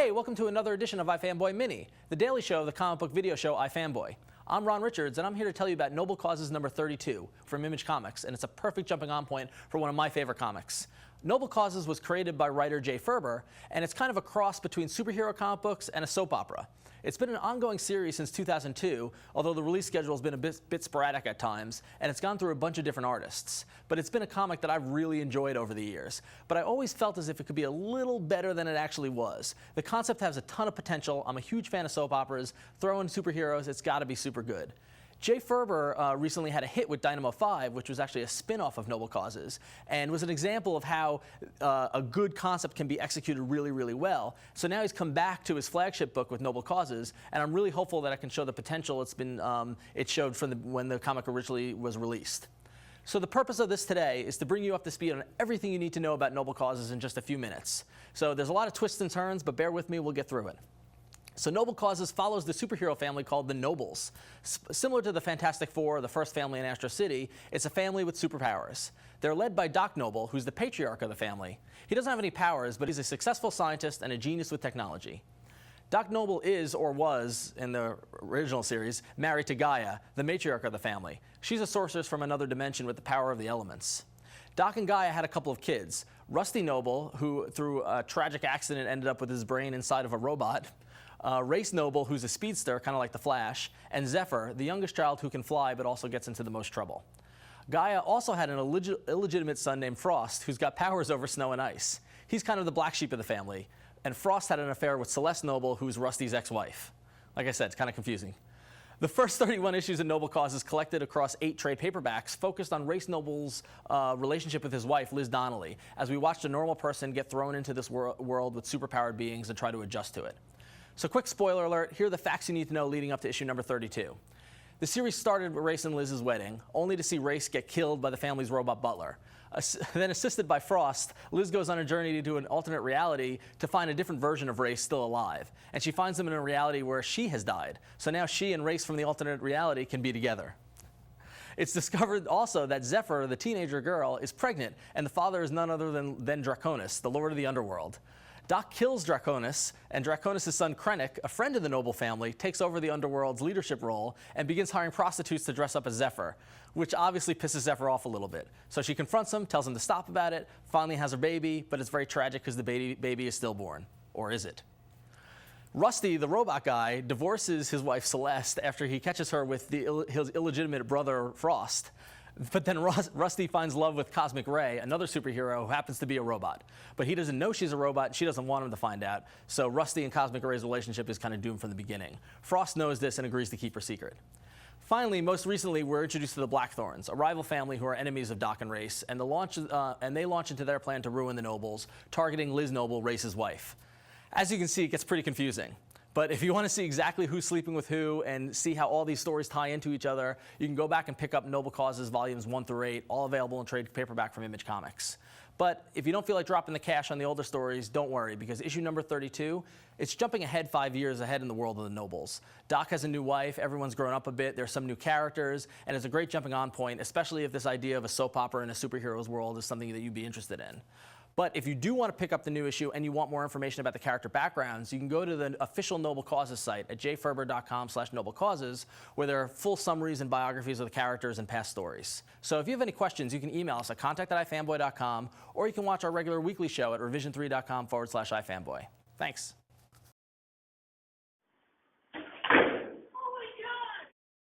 Hey, welcome to another edition of iFanboy Mini, the daily show of the comic book video show iFanboy. I'm Ron Richards, and I'm here to tell you about Noble Causes number 32 from Image Comics, and it's a perfect jumping on point for one of my favorite comics. Noble Causes was created by writer Jay Ferber, and it's kind of a cross between superhero comic books and a soap opera. It's been an ongoing series since 2002, although the release schedule has been a bit sporadic at times, and it's gone through a bunch of different artists. But it's been a comic that I've really enjoyed over the years. But I always felt as if it could be a little better than it actually was. The concept has a ton of potential. I'm a huge fan of soap operas. Throw in superheroes, it's got to be super good. Jay Ferber recently had a hit with Dynamo 5, which was actually a spin-off of Noble Causes, and was an example of how a good concept can be executed really, really well. So now he's come back to his flagship book with Noble Causes, and I'm really hopeful that I can show the potential it showed from when the comic originally was released. So the purpose of this today is to bring you up to speed on everything you need to know about Noble Causes in just a few minutes. So there's a lot of twists and turns, but bear with me, we'll get through it. So Noble Causes follows the superhero family called the Nobles. Similar to the Fantastic Four, the first family in Astro City, it's a family with superpowers. They're led by Doc Noble, who's the patriarch of the family. He doesn't have any powers, but he's a successful scientist and a genius with technology. Doc Noble is, or was, in the original series, married to Gaia, the matriarch of the family. She's a sorceress from another dimension with the power of the elements. Doc and Gaia had a couple of kids. Rusty Noble, who through a tragic accident ended up with his brain inside of a robot. Race Noble, who's a speedster, kind of like the Flash, and Zephyr, the youngest child who can fly but also gets into the most trouble. Gaia also had an illegitimate son named Frost, who's got powers over snow and ice. He's kind of the black sheep of the family. And Frost had an affair with Celeste Noble, who's Rusty's ex-wife. Like I said, it's kind of confusing. The first 31 issues of Noble Causes, collected across 8 trade paperbacks, focused on Race Noble's relationship with his wife, Liz Donnelly, as we watched a normal person get thrown into this world with superpowered beings and try to adjust to it. So quick spoiler alert, here are the facts you need to know leading up to issue number 32. The series started with Race and Liz's wedding, only to see Race get killed by the family's robot butler. Then assisted by Frost, Liz goes on a journey to an alternate reality to find a different version of Race still alive. And she finds him in a reality where she has died. So now she and Race from the alternate reality can be together. It's discovered also that Zephyr, the teenager girl, is pregnant, and the father is none other than Draconis, the lord of the underworld. Doc kills Draconis, and Draconis' son Krennic, a friend of the Noble family, takes over the underworld's leadership role and begins hiring prostitutes to dress up as Zephyr, which obviously pisses Zephyr off a little bit. So she confronts him, tells him to stop about it, finally has her baby, but it's very tragic because the baby is stillborn. Or is it? Rusty, the robot guy, divorces his wife Celeste after he catches her with his illegitimate brother Frost. But then Rusty finds love with Cosmic Ray, another superhero who happens to be a robot. But he doesn't know she's a robot, and she doesn't want him to find out. So Rusty and Cosmic Ray's relationship is kind of doomed from the beginning. Frost knows this and agrees to keep her secret. Finally, most recently, we're introduced to the Blackthorns, a rival family who are enemies of Doc and Race, and they launch into their plan to ruin the Nobles, targeting Liz Noble, Race's wife. As you can see, it gets pretty confusing. But if you want to see exactly who's sleeping with who and see how all these stories tie into each other, you can go back and pick up Noble Causes volumes 1 through 8, all available in trade paperback from Image Comics. But if you don't feel like dropping the cash on the older stories, don't worry, because issue number 32, it's jumping ahead 5 years ahead in the world of the Nobles. Doc has a new wife, everyone's grown up a bit, there's some new characters, and it's a great jumping on point, especially if this idea of a soap opera in a superhero's world is something that you'd be interested in. But if you do want to pick up the new issue and you want more information about the character backgrounds, you can go to the official Noble Causes site at jferber.com/noblecauses, where there are full summaries and biographies of the characters and past stories. So if you have any questions, you can email us at contact@ifanboy.com, or you can watch our regular weekly show at revision3.com/ifanboy. Thanks.